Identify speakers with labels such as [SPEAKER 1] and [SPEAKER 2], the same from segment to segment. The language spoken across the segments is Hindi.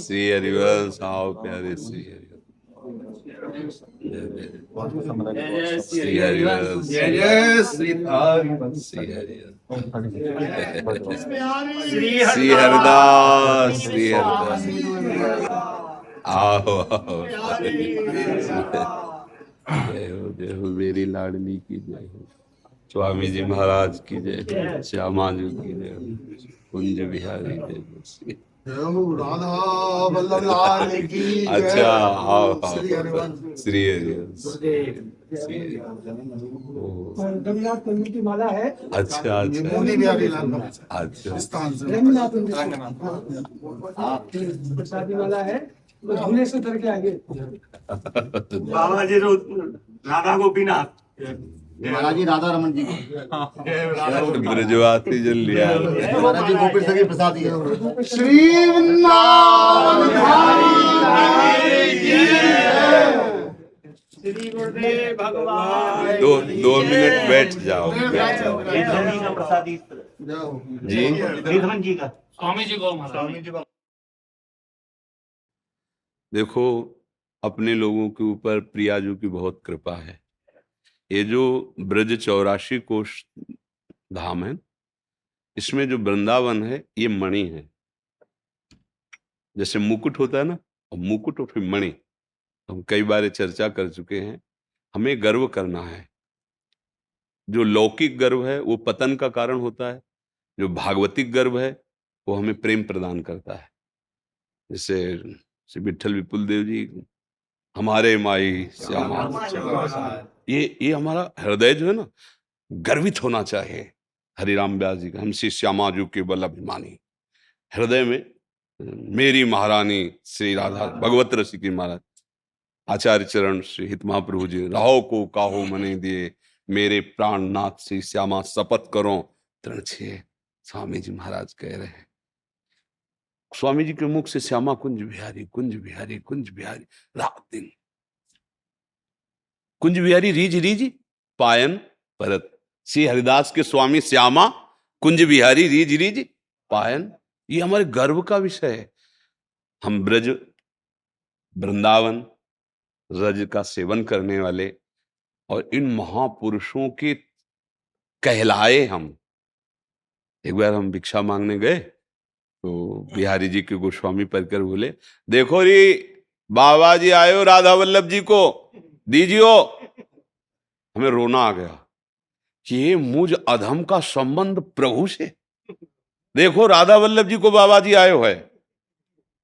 [SPEAKER 1] श्री हरिवंश, आओ प्यारे श्री हरिवंश, श्री हरिवंश,
[SPEAKER 2] जय जय श्री हरिवंश,
[SPEAKER 1] श्री हरिवंश,
[SPEAKER 2] श्री
[SPEAKER 1] श्री हरदास, श्री हरदास, आओ आओ। जय हो मेरी लाडली की जय हो, स्वामी जी महाराज की जय हो, श्यामा जी की जय हो, कुंज बिहारी जय हो, श्री
[SPEAKER 2] राधा वल्लभ लाल की जय।
[SPEAKER 1] अच्छा आओ आओ,
[SPEAKER 2] श्री हरिवंश,
[SPEAKER 1] श्री हरिवंश, श्री ओह,
[SPEAKER 3] रघुनाथ पंडित की माला है।
[SPEAKER 1] अच्छा अच्छा
[SPEAKER 2] मुनि बिहारी लाल का
[SPEAKER 1] अच्छा
[SPEAKER 2] स्थान से
[SPEAKER 3] रघुनाथ प्रसादी माला है, तो झूले से उतर के आगे।
[SPEAKER 4] बाबा जी राधा गोपीनाथ,
[SPEAKER 2] महाराज जी राधा रमन जी को
[SPEAKER 1] ब्रजवासी जन लिया।
[SPEAKER 2] महाराज जी गोपी सगे प्रसाद है। श्री वृंदावन बिहारी की जय।
[SPEAKER 4] श्री गुरुदेव भगवान।
[SPEAKER 1] दो मिनट बैठ जाओ, बैठ जाओ
[SPEAKER 4] निधन जी का प्रसादी
[SPEAKER 1] जी।
[SPEAKER 4] निधन जी का स्वामी जी को, स्वामी जी को।
[SPEAKER 1] देखो, अपने लोगों के ऊपर प्रियाजू की बहुत कृपा है। ये जो ब्रज 84 कोष धाम है, इसमें जो वृंदावन है ये मणि है। जैसे मुकुट होता है ना, और मुकुट और फिर मणि, हम कई बार चर्चा कर चुके हैं। हमें गर्व करना है। जो लौकिक गर्व है वो पतन का कारण होता है, जो भागवतिक गर्व है वो हमें प्रेम प्रदान करता है। जैसे श्री विट्ठल विपुल देव जी, हमारे माई श्यामा, ये हमारा हृदय जो है ना, गर्वित होना चाहिए। हरिराम व्यास जी का, हम श्री श्यामा जी के बल अभिमानी, हृदय में मेरी महारानी श्री राधा भगवत रसिकी महाराज, आचार्य चरण श्री हित महाप्रभु जी, राहो को काहो मने दिए, मेरे प्राणनाथ श्री श्यामा शपथ करो तृण छे। स्वामी जी महाराज कह रहे हैं, स्वामी जी के मुख से श्यामा कुंज बिहारी, कुंज बिहारी, कुंज बिहारी, रात दिन कुंज बिहारी, रीज रीज पायन परत। श्री हरिदास के स्वामी श्यामा कुंज बिहारी, रीज रीज पायन। ये हमारे गर्व का विषय है। हम ब्रज वृंदावन रज का सेवन करने वाले और इन महापुरुषों के कहलाए हम। एक बार हम भिक्षा मांगने गए तो बिहारी जी के गोस्वामी पढ़कर बोले, देखो री बाबा जी आयो राधा वल्लभ जी को दीजियो। हमें रोना आ गया कि ये मुझ अधम का संबंध प्रभु से। देखो राधा वल्लभ जी को बाबा जी आयो है,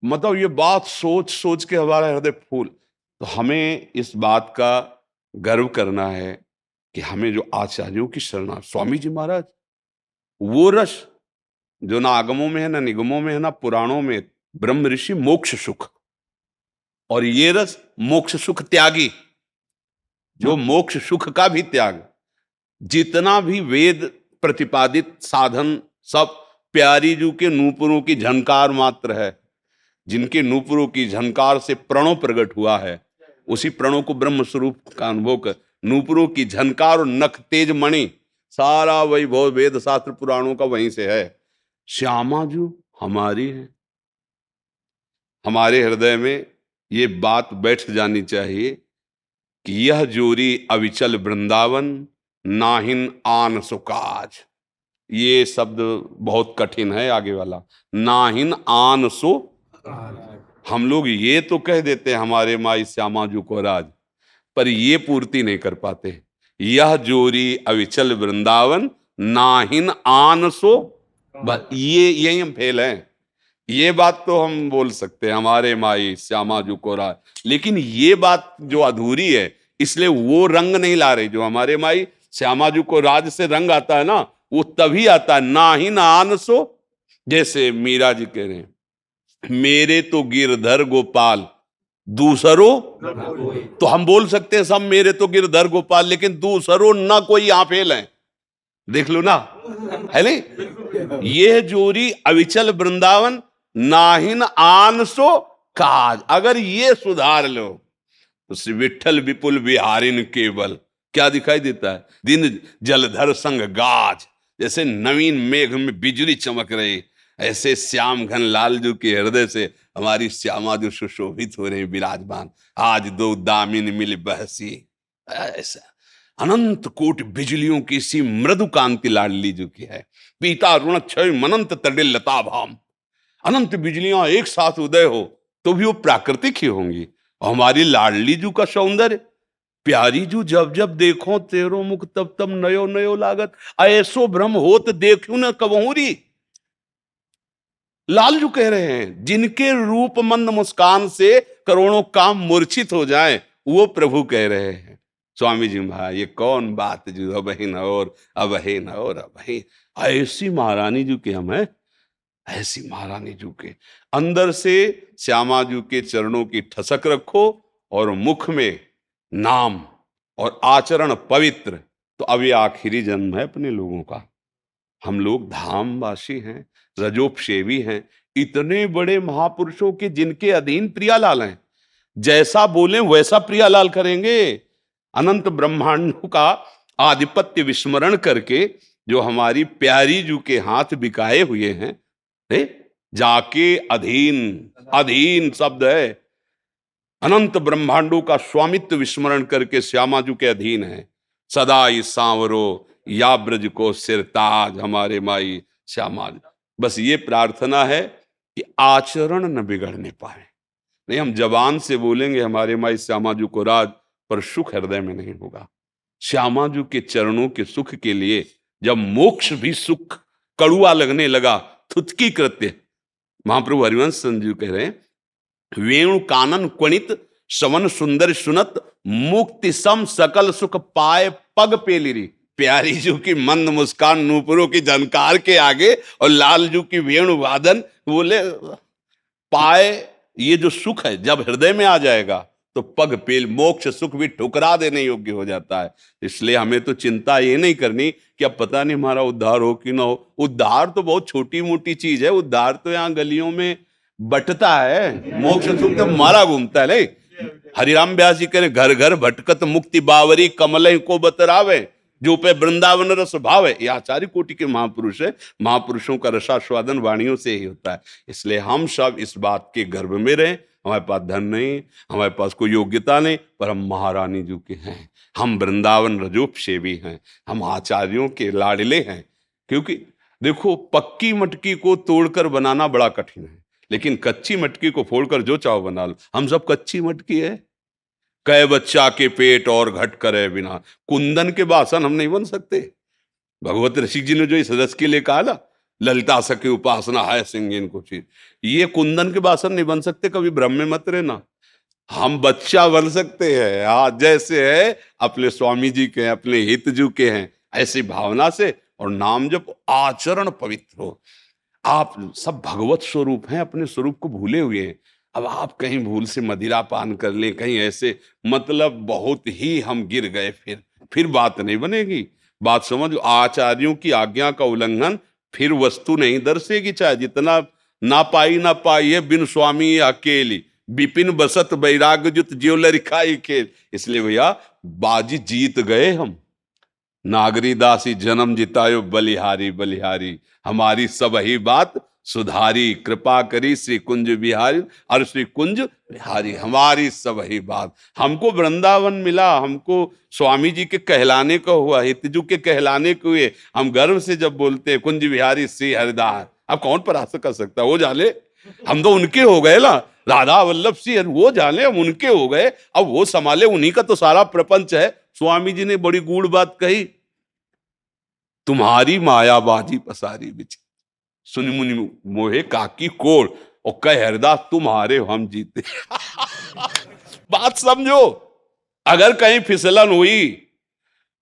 [SPEAKER 1] मतलब ये बात सोच सोच के हमारा हृदय फूल। तो हमें इस बात का गर्व करना है कि हमें जो आचार्यों की शरणा, स्वामी जी महाराज, वो रस जो ना आगमों में है, ना निगमों में है, ना पुराणों में, ब्रह्म ऋषि मोक्ष सुख, और ये रस मोक्ष सुख त्यागी, जो मोक्ष सुख का भी त्याग। जितना भी वेद प्रतिपादित साधन सब प्यारी जू के नूपुरों की झनकार मात्र है। जिनके नूपुरों की झनकार से प्रणव प्रकट हुआ है, उसी प्रणव को ब्रह्म स्वरूप का अनुभव कर, नूपुरों की झनकार और नख तेज मणि, सारा वैभव वेद शास्त्र पुराणों का वहीं से है। श्यामा जी हमारी है। हमारे हृदय में ये बात बैठ जानी चाहिए कि यह जोरी अविचल वृंदावन, नाहिन आन सुकाज। ये शब्द बहुत कठिन है आगे वाला, नाहिन आन सो। हम लोग ये तो कह देते हैं हमारे माई श्यामा जी को राज, पर ये पूर्ति नहीं कर पाते। यह जोरी अविचल वृंदावन, नाहिन आन सो। बस ये यही हम फेल हैं। ये बात तो हम बोल सकते हैं हमारे माई श्यामा जी को राज, लेकिन ये बात जो अधूरी है, इसलिए वो रंग नहीं ला रही। जो हमारे माई श्यामा जी को राज से रंग आता है ना, वो तभी आता है नाहिन आन सो। जैसे मीरा जी कह रहे हैं, मेरे तो गिरधर गोपाल दूसरो। तो हम बोल सकते हैं सब मेरे तो गिरधर गोपाल, लेकिन दूसरो ना कोई यहाँ फेल है। देख लो ना, है नहीं? ये जोरी अविचल वृंदावन, नाहिन आन सो काज। अगर ये सुधार लो तो श्री विट्ठल विपुल बिहारिन केवल क्या दिखाई देता है? दिन जलधर संग गाज। जैसे नवीन मेघ में बिजली चमक रही, ऐसे श्याम घन लालजू के हृदय से हमारी श्यामा जो सुशोभित हो रही विराजमान, आज दो दामिन मिल बहसी, ऐसा अनंत कोटि बिजलियों की सी मृदु कांति लाडली जो की है। पीता ऋण क्षय मनंत तडिल लता भाम, अनंत बिजलियां एक साथ उदय हो तो भी वो प्राकृतिक ही होंगी। और हमारी लाडली जू का सौंदर्य, प्यारी जू जब जब देखो तेरो मुख तब तब नयो नयो लागत, ऐसो भ्रम होत देखू न कबहूरी। लालजू कह रहे हैं जिनके रूप मंद मुस्कान से करोड़ों काम मूर्छित हो जाए, वो प्रभु कह रहे हैं। स्वामी जी महाराज ये कौन बात जो अब ही न और अब ही न और अब ही, ऐसी महारानी जू के हम है, ऐसी महारानी जू के अंदर से श्यामा जू के चरणों की ठसक रखो और मुख में नाम और आचरण पवित्र। तो अब ये आखिरी जन्म है अपने लोगों का, हम लोग धामवासी हैं, रजोपसेवी हैं, इतने बड़े महापुरुषों के जिनके अधीन प्रियालाल हैं, जैसा बोले वैसा प्रियालाल करेंगे। अनंत ब्रह्मांडों का आधिपत्य विस्मरण करके जो हमारी प्यारी जू के हाथ बिकाए हुए हैं, जाके अधीन, अधीन शब्द है, अनंत ब्रह्मांडों का स्वामित्व विस्मरण करके श्यामा जू के अधीन है। सदा ही सांवरो या ब्रज को सिरताज, हमारे माई श्यामा। बस ये प्रार्थना है कि आचरण न बिगड़ने पाए। नहीं, हम जबान से बोलेंगे हमारे माई श्यामा जू को राज, पर सुख हृदय में नहीं होगा। श्यामा जू के चरणों के सुख के लिए जब मोक्ष भी सुख कड़ुआ लगने लगा, थुतकी कृत्य, महाप्रभु हरिवंश संजू कह रहे हैं, वेणु कानन क्वणित सवन सुंदर सुनत, मुक्ति सम सकल सुख पाए पग पेलिरी। प्यारी जू की मंद मुस्कान नूपुरों की झनकार के आगे और लाल जू की वेणु वादन, बोले पाए, ये जो सुख है जब हृदय में आ जाएगा तो पग पेल, मोक्ष सुख भी ठुकरा देने योग्य हो जाता है। इसलिए हमें तो चिंता ये नहीं करनी कि अब पता नहीं हमारा उद्धार हो कि ना हो। उद्धार तो बहुत छोटी मोटी चीज है, उद्धार तो यहाँ गलियों में बटता है, मोक्ष सुख तो मारा घूमता है। ले हरिराम व्यास जी कह रहे, घर घर भटकत मुक्ति बावरी, कमल को बतरावे, जो पे वृंदावन रस भाव है। ये आचार्य कोटि के महापुरुष है, महापुरुषों का रसास्वादन वाणियों से ही होता है। इसलिए हम सब इस बात के गर्भ में रहें, हमारे पास धन नहीं, हमारे पास कोई योग्यता नहीं, पर हम महारानी जी के हैं, हम वृंदावन रजोपसेवी हैं, हम आचार्यों के लाडले हैं। क्योंकि देखो, पक्की मटकी को तोड़कर बनाना बड़ा कठिन है, लेकिन कच्ची मटकी को फोड़कर जो चाहो बना लो। हम सब कच्ची मटकी है, कै बच्चा के पेट और घट करे बिना, कुंदन के बासन हम नहीं बन सकते। भगवत ऋषि जी ने जो इस रस के लिए कहा ना, ललिता सखी उपासना है सिंगिन को चीज, ये कुंदन के बासन नहीं बन सकते, कभी भ्रम में मत रहना। हम बच्चा बन सकते हैं, आज जैसे है अपने स्वामी जी के, अपने हितजू के हैं, ऐसी भावना से। और नाम जब आचरण पवित्र हो, आप सब भगवत स्वरूप हैं, अपने स्वरूप को भूले हुए हैं। अब आप कहीं भूल से मदिरा पान कर लें, कहीं ऐसे, मतलब बहुत ही हम गिर गए, फिर बात नहीं बनेगी। बात समझ, आचार्यों की आज्ञा का उल्लंघन, फिर वस्तु नहीं दर्शेगी, चाहे जितना ना पाई है बिन स्वामी अकेली, विपिन बसत बैराग जुत ज्यो लरिखाई खेल। इसलिए भैया बाजी जीत गए हम, नागरी दासी जन्म जितायो बलिहारी बलिहारी, हमारी सब ही बात सुधारी, कृपा करी श्री कुंज बिहारी, और श्री कुंज बिहारी हमारी सब ही बात। हमको वृंदावन मिला, हमको स्वामी जी के कहलाने का हुआ, हितजू के कहलाने के हुए, हम गर्व से जब बोलते हैं कुंज बिहारी श्री हरिदास, अब कौन परास्त कर सकता, वो जाने, हम तो उनके हो गए ना, राधा वल्लभ सिंह वो जाने, हम उनके हो गए, अब वो संभाले, उन्हीं का तो सारा प्रपंच है। स्वामी जी ने बड़ी गूढ़ बात कही, तुम्हारी मायाबाजी पसारी बिच सुनि मुनि मोहे काकी कोड़, और कह हरदास तुम्हारे हम जीते। बात समझो, अगर कहीं फिसलन हुई,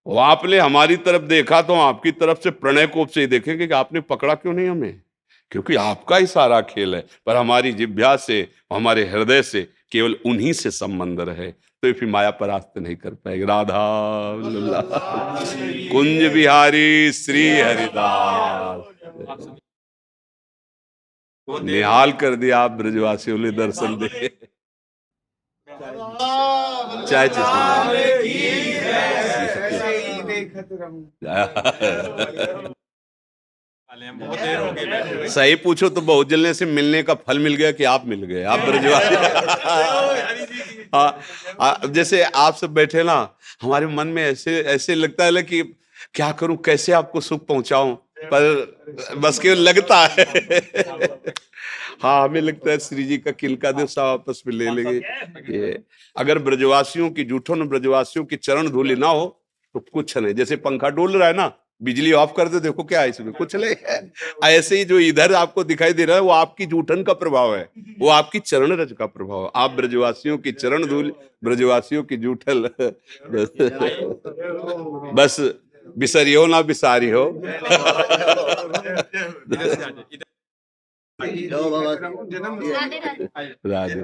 [SPEAKER 1] वो आपने हमारी तरफ देखा तो आपकी तरफ से प्रणय कोप से ही देखेंगे कि आपने पकड़ा क्यों नहीं हमें, क्योंकि आपका ही सारा खेल है। पर हमारी जिह्वा से, हमारे हृदय से केवल उन्हीं से संबंध रहे, तो फिर माया परास्त नहीं कर पाएगी। राधा कुंज बिहारी श्री हरिदास, निहाल कर दिया आप ब्रजवासियों ने दर्शन दे। चाय
[SPEAKER 3] देखत रहूं।
[SPEAKER 5] बहुत देर हो गई बैठे हुए।
[SPEAKER 1] सही पूछो तो बहुत जल्दी से मिलने का फल मिल गया कि आप मिल गए, आप ब्रजवासी। जैसे आप सब बैठे ना, हमारे मन में ऐसे ऐसे लगता है ना कि क्या करूं, कैसे आपको सुख पहुंचाऊं, पर बस केवल लगता है। हाँ, हमें लगता है श्री जी का किलका दे सब आपस में ले लेंगे। ये अगर ब्रजवासियों की, जूठों ने ब्रजवासियों की चरण धूलि ना हो तो कुछ नहीं। जैसे पंखा डोल रहा है ना, बिजली ऑफ कर दो, देखो क्या है इसमें, कुछ नहीं है। ऐसे ही जो इधर आपको दिखाई दे रहा है वो आपकी जूठन का प्रभाव है, वो आपकी चरण रज का प्रभाव है। आप ब्रजवासियों की चरण धूल, ब्रजवासियों की जूठल, बस बिसरियो ना बिसारियो।
[SPEAKER 2] जाओ बाबा।
[SPEAKER 5] जन्म
[SPEAKER 1] राधे राधे।